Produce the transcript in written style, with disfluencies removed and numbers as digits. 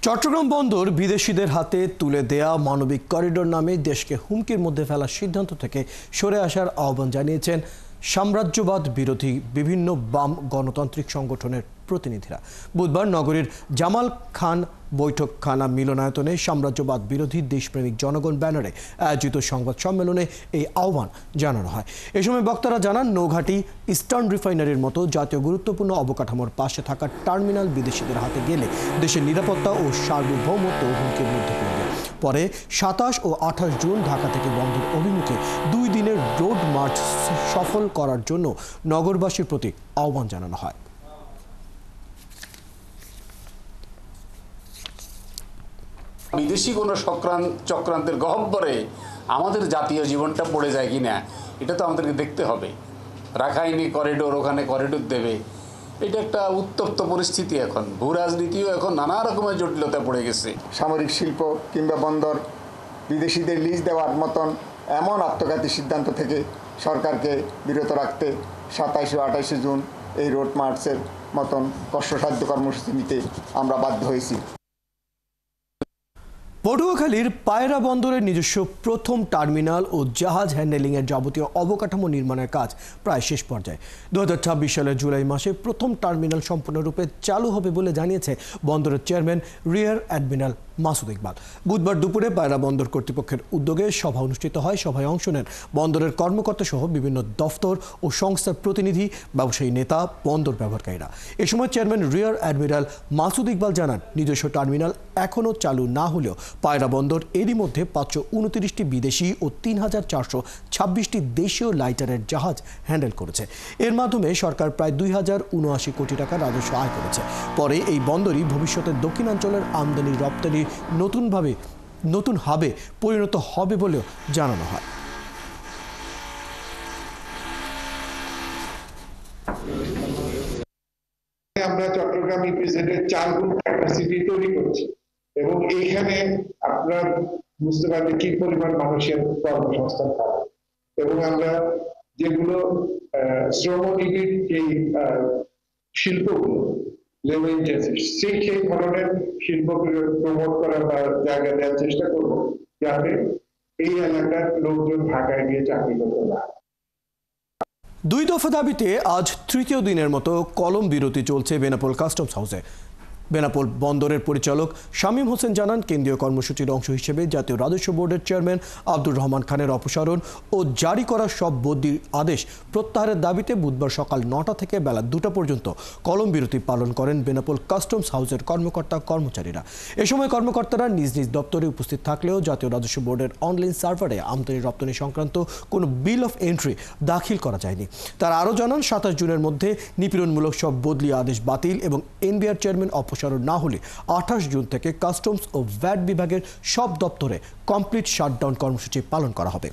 চট্টগ্রাম বন্দর বিদেশিদের হাতে তুলে দেয়া মানবিক করিডোর নামে দেশকে হুমকির মধ্যে ফেলার সিদ্ধান্ত থেকে সরে আসার আহ্বান জানিয়েছেন সাম্রাজ্যবাদ বিরোধী বিভিন্ন বাম গণতান্ত্রিক সংগঠনের প্রতিনিধিরা। বুধবার নগরীর জামাল খান বৈঠকখানা মিলনায়তনে সাম্রাজ্যবাদ বিরোধী দেশপ্রেমিক জনগণ ব্যানারে আয়োজিত সংবাদ সম্মেলনে এই আহ্বান জানানো হয়। এ সময় বক্তারা জানান, নৌঘাটি, ইস্টার্ন রিফাইনারির মতো জাতীয় গুরুত্বপূর্ণ অবকাঠামোর পাশে থাকা টার্মিনাল বিদেশিদের হাতে গেলে দেশের নিরাপত্তা ও সার্বভৌমত্ব হুমকির মধ্যে পড়বে। পরে ২৭ ও ২৮ জুন ঢাকা থেকে বন্দর অভিমুখে ২ দিনের রোড মার্চ সফল করার জন্য নগরবাসীর প্রতি আহ্বান জানানো হয়। বিদেশি কোনো চক্রান্তের গহ্বরে আমাদের জাতীয় জীবনটা পড়ে যায় কিনা এটা তো আমাদেরকে দেখতে হবে। রাখাইনি করিডোর, ওখানে করিডোর দেবে, এটা একটা উত্তপ্ত পরিস্থিতি। এখন ভূ রাজনীতিও এখন নানা রকমের জটিলতা পড়ে গেছে। সামরিক শিল্প কিংবা বন্দর বিদেশিদের লিজ দেওয়ার মতন এমন আত্মঘাতী সিদ্ধান্ত থেকে সরকারকে বিরত রাখতে ২৭ ও ২৮ জুন এই রোড মার্চের মতন কষ্টসাধ্য কর্মসূচি নিতে আমরা বাধ্য হয়েছি। পটুয়াখালীর পায়রা বন্দরের নিজস্ব প্রথম টার্মিনাল ও জাহাজ হ্যান্ডেলিংয়ের যাবতীয় অবকাঠামো নির্মাণের কাজ প্রায় শেষ পর্যায়ে। ২০২৬ সালের জুলাই মাসে প্রথম টার্মিনাল সম্পূর্ণরূপে চালু হবে বলে জানিয়েছে বন্দরের chairman rear admiral Masud Iqbal. বুধবার দুপুরে পায়রা বন্দর কর্তৃপক্ষের উদ্যোগে সভা অনুষ্ঠিত হয়। সভায় অংশ নেন বন্দরের কর্মকর্তা সহ বিভিন্ন দফতর ও সংস্থার প্রতিনিধি, ব্যবসায়ী নেতা, বন্দর ব্যবহারকারীরা। এ সময় chairman rear admiral Masud Iqbal জানান, নিজস্ব টার্মিনাল এখনও চালু না হলেও পায়রা বন্দর এরই মধ্যে ৫২৯টি বিদেশি ও ৩,৪২৬টি দেশীয় লাইটারের জাহাজ হ্যান্ডেল করেছে। এর মাধ্যমে সরকার প্রায় ২,০৭৯ কোটি টাকা রাজস্ব আয় করেছে। পরে এই বন্দরই ভবিষ্যতে দক্ষিণাঞ্চলের আমদানি রপ্তানি নতুন হাবে পরিণত হবে বলেও জানানো হয়। আমরা চট্টগ্রাম ইপিজেডের 4 গুণ ক্যাপাসিটি তৈরি করছি এবং এইখানে আপনারা বুঝতে পারবেন কি পরিমাণ মানুষের কর্মসংস্থান পাবে এবং আমরা যেগুলো শ্রমজীবীর এই শিল্পগুলো লেবার ইন্টেন্সিভ সেই ধরনের শিল্পকে প্রমোট করার বা জায়গা দেওয়ার চেষ্টা করব, যাতে এই এলাকার লোকজন ঢাকায় গিয়ে চাকরি করতে না। ২ দফা দাবিতে আজ তৃতীয় দিনের মতো কলম বিরতি চলছে বেনাপোল কাস্টমস হাউসে। বেনাপোল বন্দরের পরিচালক শামীম হোসেন জানান, কেন্দ্রীয় কর্মসূচির অংশ হিসেবে জাতীয় রাজস্ব বোর্ডের চেয়ারম্যান আব্দুর রহমান খানের অপসারণ ও জারি করা সব বদলির আদেশ প্রত্যাহারের দাবিতে বুধবার সকাল ৯টা থেকে বেলা ২টা পর্যন্ত কলম বিরতি পালন করেন বেনাপোল কাস্টমস হাউসের কর্মকর্তা কর্মচারীরা। এ সময় কর্মকর্তারা নিজ নিজ দপ্তরে উপস্থিত থাকলেও জাতীয় রাজস্ব বোর্ডের অনলাইন সার্ভারে আমদানি রপ্তানি সংক্রান্ত কোনো বিল অফ এন্ট্রি দাখিল করা যায়নি। তারা আরও জানান, ২৭ জুনের মধ্যে নিপীড়নমূলক সব বদলি আদেশ বাতিল এবং এনবিআর চেয়ারম্যান অপসারণ না হলে ২৮ জুন থেকে কাস্টমস ও ভ্যাট বিভাগের সব দপ্তরে কমপ্লিট শাটডাউন কর্মসূচি পালন করা হবে।